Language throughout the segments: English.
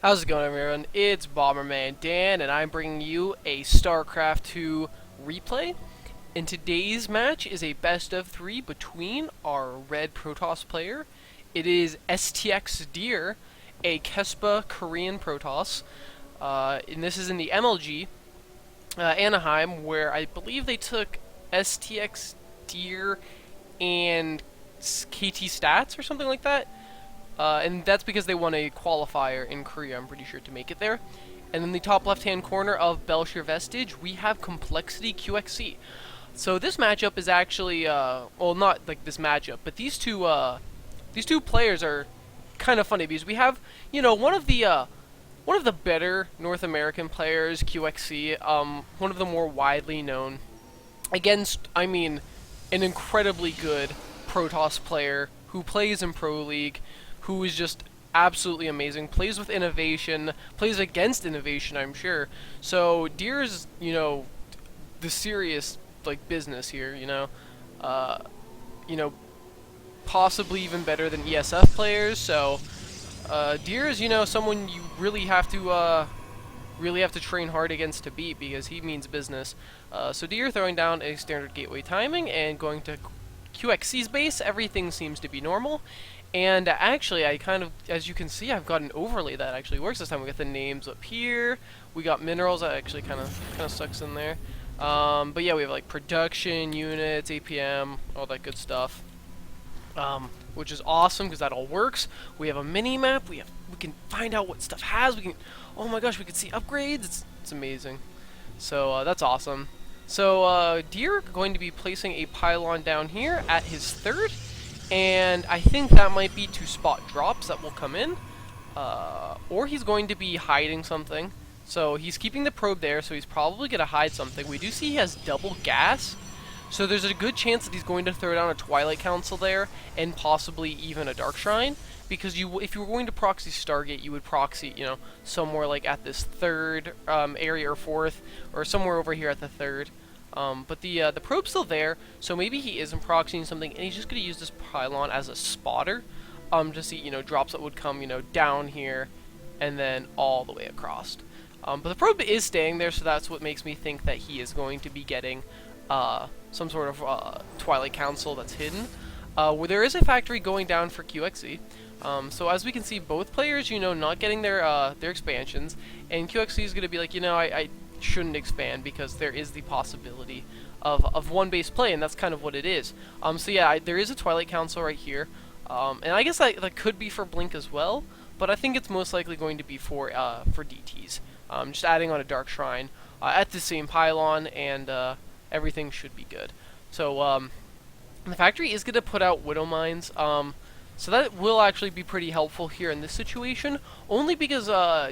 How's it going, everyone? It's Bomberman Dan, and I'm bringing you a StarCraft 2 replay. And today's match is a best of 3 between our red Protoss player. It is STX.Dear, a Kespa Korean Protoss. And this is in the MLG, Annaheim, where I believe they took STX.Dear and KT Stats or something like that. And that's because they won a qualifier in Korea, I'm pretty sure, to make it there. And in the top left-hand corner of Belshire Vestige, we have Col.Qxc. So this matchup is actually, well, not like this matchup, but these two players are kind of funny because we have, one of the better North American players, QXC, one of the more widely known, against, I mean, an incredibly good Protoss player who plays in Pro League, who is just absolutely amazing, plays with innovation, plays against innovation, I'm sure. So Deer's, the serious business here, uh, you know, possibly even better than ESF players. So Deer is, someone you really have to train hard against to beat because he means business. So Deer throwing down a standard gateway timing and going to QXC's base. Everything seems to be normal. And actually, I kind of, as you can see, I've got an overlay that actually works this time. We got the names up here. We got minerals that actually kind of sucks in there. But yeah, we have like production units, APM, all that good stuff. Which is awesome because that all works. We have a mini map. We can find out what stuff has. Oh my gosh, we can see upgrades. It's amazing. So that's awesome. So Deer going to be placing a pylon down here at his third. And I think that might be to spot drops that will come in. Or he's going to be hiding something. So he's keeping the probe there, so he's probably going to hide something. We do see he has double gas. So there's a good chance that he's going to throw down a Twilight Council there, and possibly even a Dark Shrine. Because if you were going to proxy Stargate, you would proxy, somewhere like at this third area or fourth, or somewhere over here at the third. But the probe's still there, so maybe he isn't proxying something, and he's just going to use this pylon as a spotter, to see, drops that would come, down here, and then all the way across. But the probe is staying there, so that's what makes me think that he is going to be getting some sort of Twilight Council that's hidden. Where there is a factory going down for QXC. So as we can see, both players, not getting their expansions, and QXC is going to be like, I shouldn't expand because there is the possibility of one base play, and that's kind of what it is. So yeah, there is a Twilight Council right here, and I guess that could be for Blink as well, but I think it's most likely going to be for DTs. Just adding on a Dark Shrine at the same pylon, and everything should be good. So the factory is going to put out Widow Mines, so that will actually be pretty helpful here in this situation, only because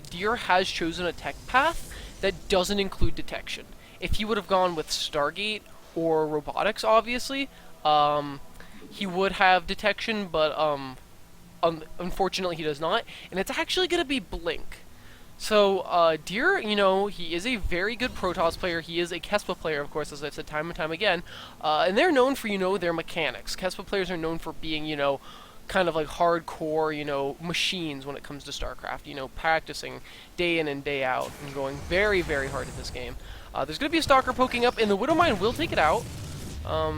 Deer has chosen a tech path that doesn't include detection. If he would have gone with Stargate or robotics, obviously, he would have detection, but unfortunately he does not, and it's actually going to be Blink. So Deer, he is a very good Protoss player. He is a Kespa player, of course, as I've said time and time again, and they're known for, their mechanics. Kespa players are known for being, kind of like hardcore, machines when it comes to StarCraft, practicing day in and day out and going very, very hard at this game. There's going to be a Stalker poking up, and the Widow Mine will take it out.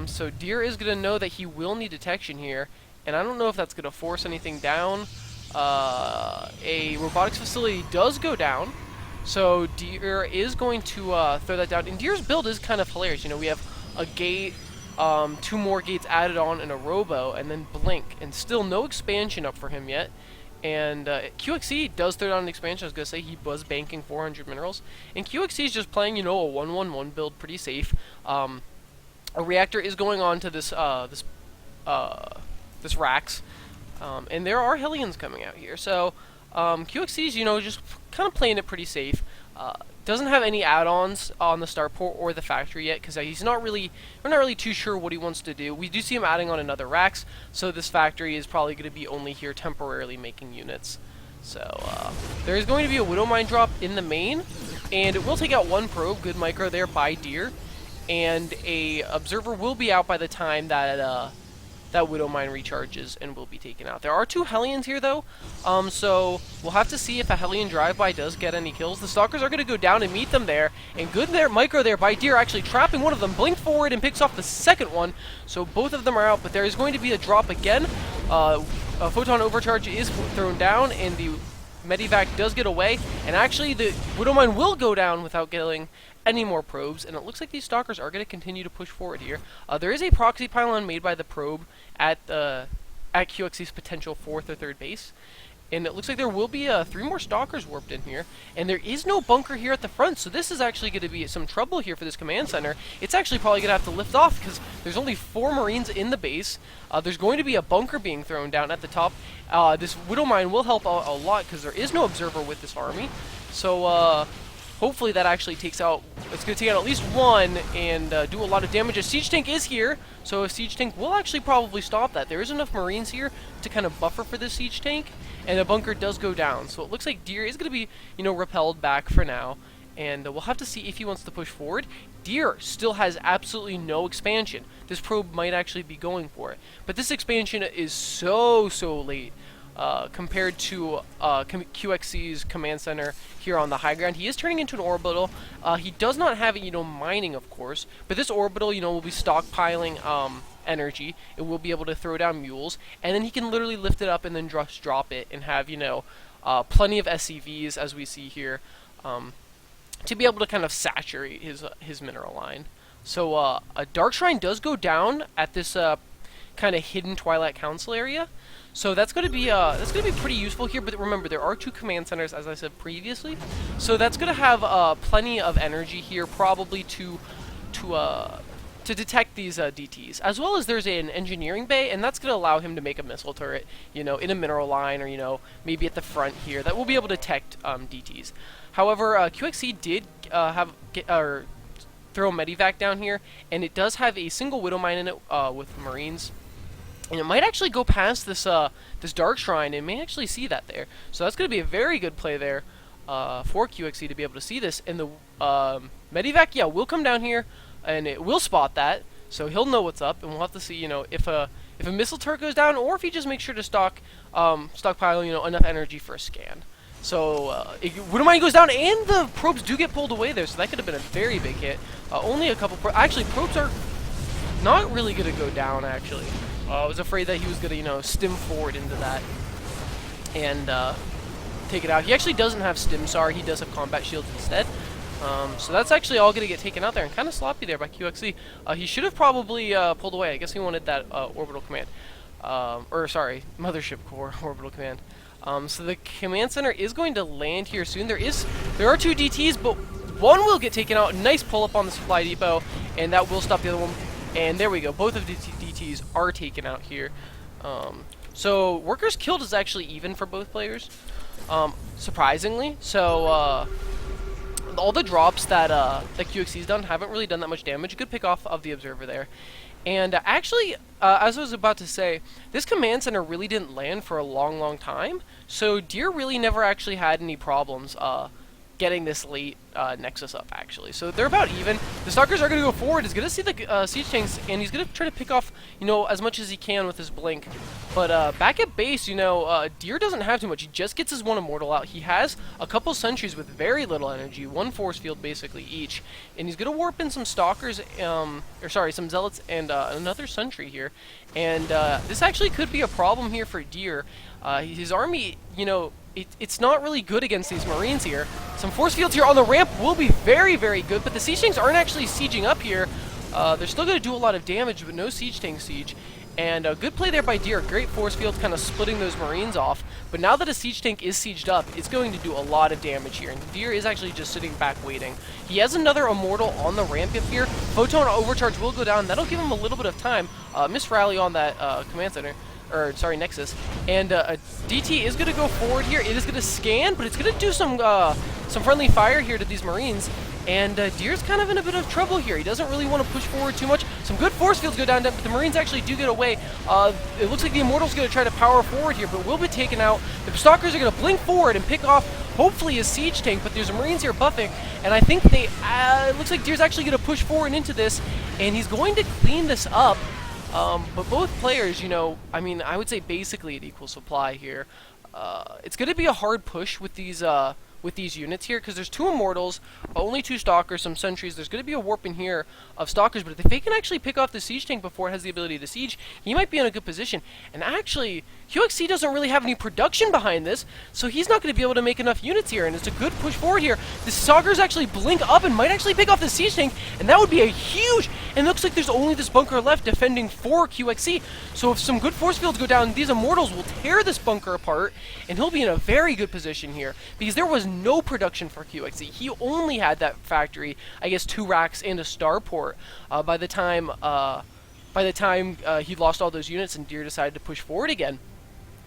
So Deer is going to know that he will need detection here, and I don't know if that's going to force anything down. A robotics facility does go down, so Deer is going to throw that down. And Deer's build is kind of hilarious. We have a gate, 2 more gates added on in a robo, and then Blink, and still no expansion up for him yet. And QXC does throw down an expansion. I was going to say he was banking 400 minerals, and QXC is just playing, a 1-1-1 build, pretty safe. A reactor is going on to this Rax, and there are Hellions coming out here. So QXC is, just kind of playing it pretty safe. Doesn't have any add-ons on the starport or the factory yet, because we're not really too sure what he wants to do. We do see him adding on another Rax, so this factory is probably going to be only here temporarily making units. So there is going to be a Widow Mine drop in the main, and it will take out one probe, good micro there by Deer, and a Observer will be out by the time that that Widow Mine recharges and will be taken out. There are 2 Hellions here, though, so we'll have to see if a Hellion drive-by does get any kills. The Stalkers are going to go down and meet them there, and good there, micro there by Dear, actually trapping one of them, blink forward and picks off the second one, so both of them are out, but there is going to be a drop again. A Photon Overcharge is thrown down, and the Medivac does get away, and actually the Widow Mine will go down without killing any more probes, and it looks like these Stalkers are going to continue to push forward here. There is a proxy pylon made by the probe at Qxc's potential 4th or 3rd base, and it looks like there will be 3 more Stalkers warped in here, and there is no bunker here at the front, so this is actually going to be some trouble here for this command center. It's actually probably going to have to lift off because there's only 4 Marines in the base. There's going to be a bunker being thrown down at the top. This Widow Mine will help out a lot because there is no observer with this army, so hopefully that actually takes out, it's going to take out at least 1 and do a lot of damage. A Siege Tank is here, so a Siege Tank will actually probably stop that. There is enough Marines here to kind of buffer for the Siege Tank, and the bunker does go down. So it looks like Dear is going to be, repelled back for now, and we'll have to see if he wants to push forward. Dear still has absolutely no expansion. This probe might actually be going for it, but this expansion is so late. Compared to Qxc's command center here on the high ground. He is turning into an orbital. He does not have, mining, of course, but this orbital, will be stockpiling energy. It will be able to throw down mules, and then he can literally lift it up and then just drop it and have, plenty of SCVs, as we see here, to be able to kind of saturate his mineral line. So a Dark Shrine does go down at this kind of hidden Twilight Council area. So that's going to be pretty useful here, but remember there are 2 command centers, as I said previously. So that's going to have plenty of energy here, probably to detect these DTs, as well as there's an engineering bay, and that's going to allow him to make a missile turret, in a mineral line, or maybe at the front here that will be able to detect DTs. However, Qxc did throw a Medivac down here, and it does have a single Widow Mine in it with Marines. And it might actually go past this this Dark Shrine and may actually see that there. So that's going to be a very good play there for Qxc to be able to see this. And the Medivac, yeah, will come down here and it will spot that. So he'll know what's up, and we'll have to see, if a missile turret goes down, or if he just makes sure to stockpile, enough energy for a scan. So Widow Mine goes down, and the probes do get pulled away there. So that could have been a very big hit. Only a couple. Actually, probes are not really going to go down. Actually. I was afraid that he was going to, stim forward into that and take it out. He actually doesn't have stim SAR. He does have combat shields instead. So that's actually all going to get taken out there, and kind of sloppy there by Qxc. He should have probably pulled away. I guess he wanted that orbital command. Mothership core orbital command. So the command center is going to land here soon. There are 2 DTs, but one will get taken out. Nice pull up on the supply depot, and that will stop the other one. And there we go. Both of the DTs are taken out here. So workers killed is actually even for both players, surprisingly. So all the drops that Qxc's done haven't really done that much damage. Good pick off of the observer there. And actually, as I was about to say, this command center really didn't land for a long time. So Dear really never actually had any problems getting this late Nexus up, actually. So they're about even. The Stalkers are going to go forward. He's going to see the Siege Tanks, and he's going to try to pick off, as much as he can with his blink. But back at base, Dear doesn't have too much. He just gets his 1 Immortal out. He has a couple sentries with very little energy, 1 force field basically each. And he's going to warp in some Stalkers, some Zealots and another sentry here. And this actually could be a problem here for Dear. His army, it's not really good against these Marines here. Some force fields here on the ramp will be very good, but the Siege Tanks aren't actually sieging up here. They're still going to do a lot of damage, but no Siege Tank siege. And a good play there by Dear. Great force field kind of splitting those Marines off. But now that a Siege Tank is sieged up, it's going to do a lot of damage here. And Dear is actually just sitting back waiting. He has another Immortal on the ramp up here. Photon Overcharge will go down. That'll give him a little bit of time. Miss Rally on that command center. Nexus. And a DT is going to go forward here. It is going to scan, but it's going to do some friendly fire here to these Marines. And Dear's kind of in a bit of trouble here. He doesn't really want to push forward too much. Some good force fields go down, but the Marines actually do get away. It looks like the Immortal's going to try to power forward here, but will be taken out. The Stalkers are going to blink forward and pick off, hopefully, a Siege Tank, but there's Marines here buffing, and I think it looks like Dear's actually going to push forward into this, and he's going to clean this up. But both players, you know, I mean, I would say basically an equal supply here. It's going to be a hard push with these units here, because there's 2 Immortals, only 2 Stalkers, some Sentries. There's going to be a warp in here of Stalkers, but if they can actually pick off the Siege Tank before it has the ability to siege, he might be in a good position. And actually, Qxc doesn't really have any production behind this, so he's not going to be able to make enough units here, and it's a good push forward here. The Stalkers actually blink up and might actually pick off the Siege Tank, and that would be a huge... And it looks like there's only this bunker left defending for Qxc, so if some good force fields go down, these Immortals will tear this bunker apart, and he'll be in a very good position here, because there was no production for Qxc. He only had that factory, I guess 2 racks and a starport by the time he lost all those units and Dear decided to push forward again.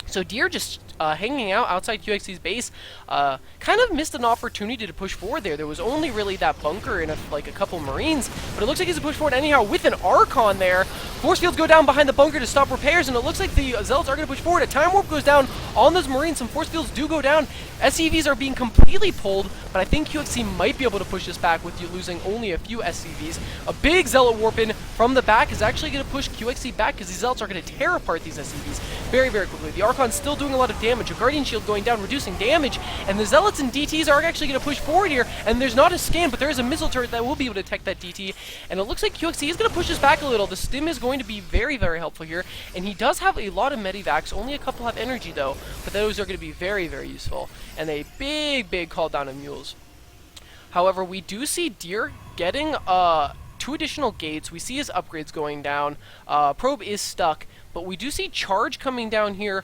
So Dear just hanging out outside Qxc's base, kind of missed an opportunity to push forward there. There was only really that bunker and like a couple Marines, but it looks like he's a push forward anyhow with an Archon there. Force fields go down behind the bunker to stop repairs, and it looks like the Zealots are going to push forward. A Time Warp goes down on those Marines. Some force fields do go down. SCVs are being completely pulled, but I think Qxc might be able to push this back with you losing only a few SCVs. A big Zealot warp in from the back is actually going to push Qxc back, because these Zealots are going to tear apart these SCVs very, very quickly. The Archon's still doing a lot of damage. A Guardian Shield going down, reducing damage, and the Zealots and DTs are actually going to push forward here, and there's not a scan, but there is a missile turret that will be able to detect that DT, and it looks like Qxc is going to push this back a little. The stim is going to be very, very helpful here, and he does have a lot of medivacs. Only a couple have energy, though, but those are going to be very, very useful, and a big, big call down of mules. However, we do see Dear getting 2 additional gates. We see his upgrades going down. Probe is stuck, but we do see charge coming down here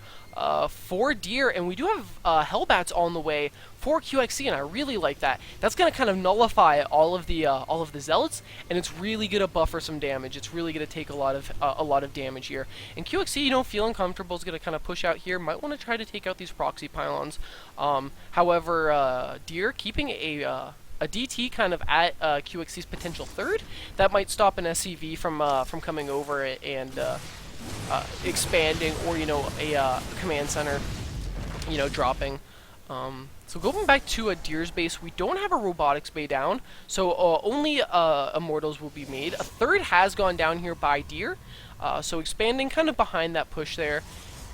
for Dear, and we do have Hellbats on the way for Qxc, and I really like that. That's going to kind of nullify all of the Zealots, and it's really going to buffer some damage. It's really going to take a lot of damage here. And Qxc, you know, feeling comfortable, is going to kind of push out here. Might want to try to take out these proxy pylons. However, Dear keeping a DT kind of at Qxc's potential 3rd. That might stop an SCV from coming over and expanding, or, you know, a command center, you know, dropping. So going back to a Dear's base, we don't have a robotics bay down, so only Immortals will be made. A 3rd has gone down here by Dear, so expanding kind of behind that push there.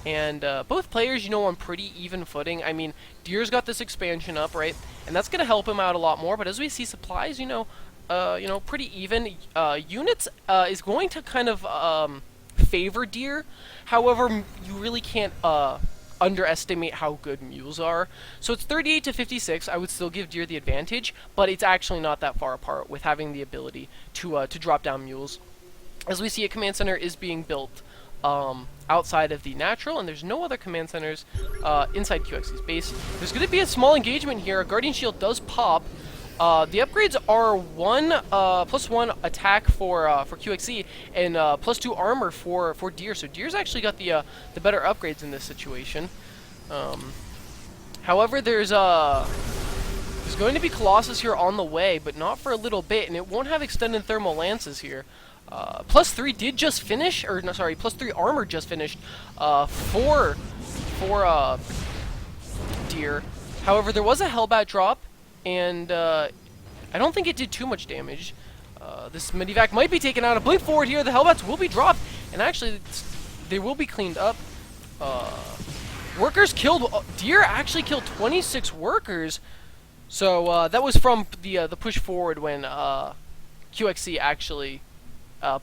And both players, you know, on pretty even footing. I mean, Dear's got this expansion up, right? And that's going to help him out a lot more. But as we see supplies, you know, pretty even. Units is going to kind of favor Dear. However, you really can't underestimate how good mules are. So it's 38 to 56. I would still give Dear the advantage, but it's actually not that far apart with having the ability to drop down mules. As we see, a command center is being built outside of the natural, and there's no other command centers inside Qxc's base. There's going to be a small engagement here. A Guardian Shield does pop. The upgrades are +1 attack for Qxc, and +2 armor for Dear. So Dear's actually got the better upgrades in this situation. However, there's going to be Colossus here on the way, but not for a little bit, and it won't have extended thermal lances here. +3 did just finish, or no, sorry, +3 armor just finished for Dear. However, there was a Hellbat drop, and I don't think it did too much damage. This Medivac might be taken out. A blink forward here. The Hellbats will be dropped, and actually they will be cleaned up. Workers killed. Dear actually killed 26 workers. So that was from the push forward when Qxc actually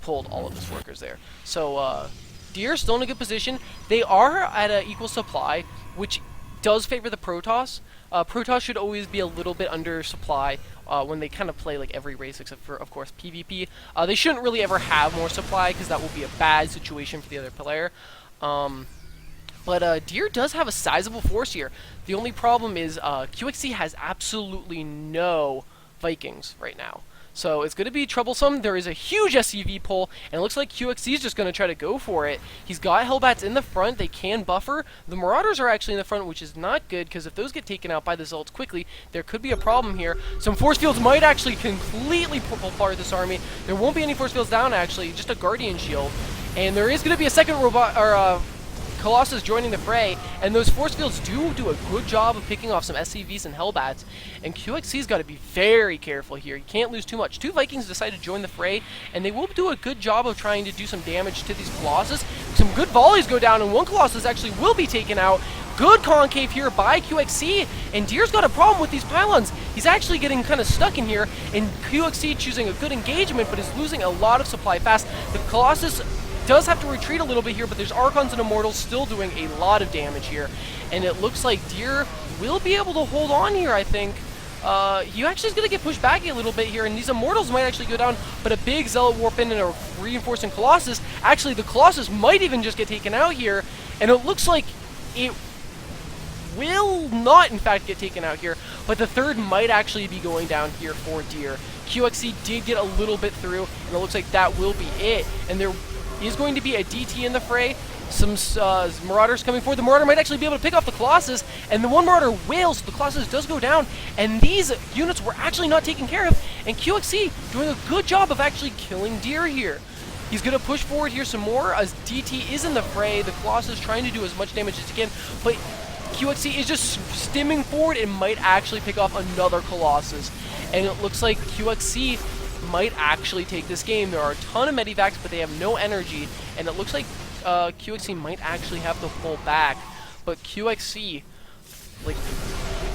pulled all of his workers there. So Dear still in a good position. They are at an equal supply, which does favor the Protoss. Protoss should always be a little bit under supply when they kind of play like every race except for, of course, PvP. They shouldn't really ever have more supply, because that will be a bad situation for the other player. But Dear does have a sizable force here. The only problem is Qxc has absolutely no Vikings right now. So it's going to be troublesome. There is a huge SCV pull, and it looks like Qxc is just going to try to go for it. He's got Hellbats in the front. They can buffer. The Marauders are actually in the front, which is not good, because if those get taken out by the Zealots quickly, there could be a problem here. Some force fields might actually completely pull apart this army. There won't be any force fields down, actually, just a Guardian Shield. And there is going to be a second robot, or Colossus joining the fray, and those force fields do a good job of picking off some SCVs and Hellbats, and QXC's got to be very careful here. You can't lose too much. Two Vikings decide to join the fray, and they will do a good job of trying to do some damage to these Colossus. Some good volleys go down, and one Colossus actually will be taken out. Good concave here by QXC, and Deer's got a problem with these pylons. He's actually getting kind of stuck in here, and QXC choosing a good engagement, but is losing a lot of supply fast. The Colossus does have to retreat a little bit here, but there's Archons and Immortals still doing a lot of damage here, and it looks like Deer will be able to hold on here, I think. He actually is going to get pushed back a little bit here, and these Immortals might actually go down, but a big Zealot Warp in and a reinforcing Colossus. Actually, the Colossus might even just get taken out here, and it looks like it will not, in fact, get taken out here, but the third might actually be going down here for Deer. QXC did get a little bit through, and it looks like that will be it, and there is going to be a DT in the fray. Some Marauders coming forward. The Marauder might actually be able to pick off the Colossus, and the one Marauder will, so the Colossus does go down, and these units were actually not taken care of, and QXC doing a good job of actually killing Deer here. He's going to push forward here some more, as DT is in the fray. The Colossus trying to do as much damage as he can, but QXC is just stimming forward and might actually pick off another Colossus. And it looks like QXC might actually take this game. There are a ton of medivacs, but they have no energy, and it looks like QXC might actually have to pull back. But QXC, like,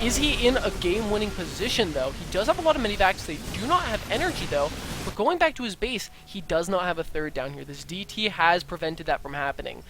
is he in a game-winning position, though? He does have a lot of medivacs. They do not have energy, though. But going back to his base, he does not have a third down here. This DT has prevented that from happening.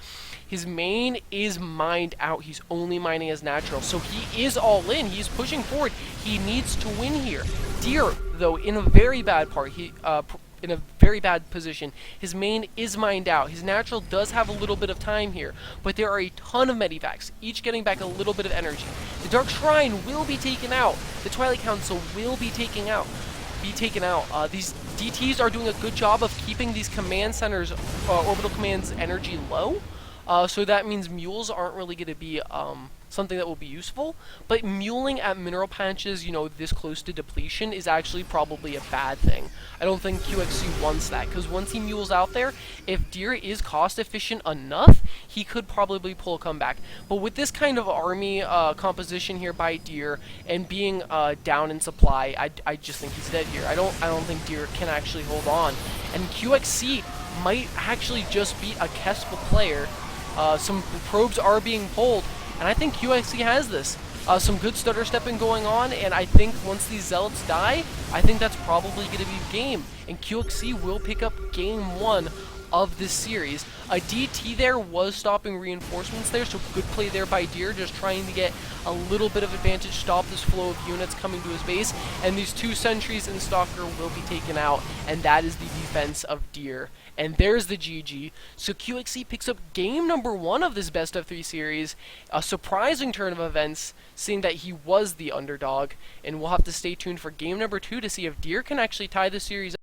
His main is mined out. He's only mining as natural. So he is all in. He's pushing forward. He needs to win here. Deer, though, in a very bad part. In a very bad position. His main is mined out. His natural does have a little bit of time here, but there are a ton of medivacs, each getting back a little bit of energy. The Dark Shrine will be taken out. The Twilight Council will be taken out. These DTs are doing a good job of keeping these command centers, orbital commands, energy low. So that means mules aren't really going to be something that will be useful, but muling at mineral patches, you know, this close to depletion is actually probably a bad thing. I don't think QXC wants that, because once he mules out there, if Deer is cost efficient enough, he could probably pull a comeback. But with this kind of army composition here by Deer and being down in supply, I just think he's dead here. I don't think Deer can actually hold on, and QXC might actually just beat a Kespel player. Some probes are being pulled, and I think QXC has this. Some good stutter stepping going on, and I think once these Zealots die, I think that's probably going to be game. And QXC will pick up game 1 of this series. A DT there was stopping reinforcements there, so good play there by Deer, just trying to get a little bit of advantage, stop this flow of units coming to his base, and these two sentries and Stalker will be taken out, and that is the defense of Deer. And there's the GG. So QXC picks up game number 1 of this best of 3 series. A surprising turn of events, seeing that he was the underdog, and we'll have to stay tuned for game number 2 to see if Deer can actually tie the series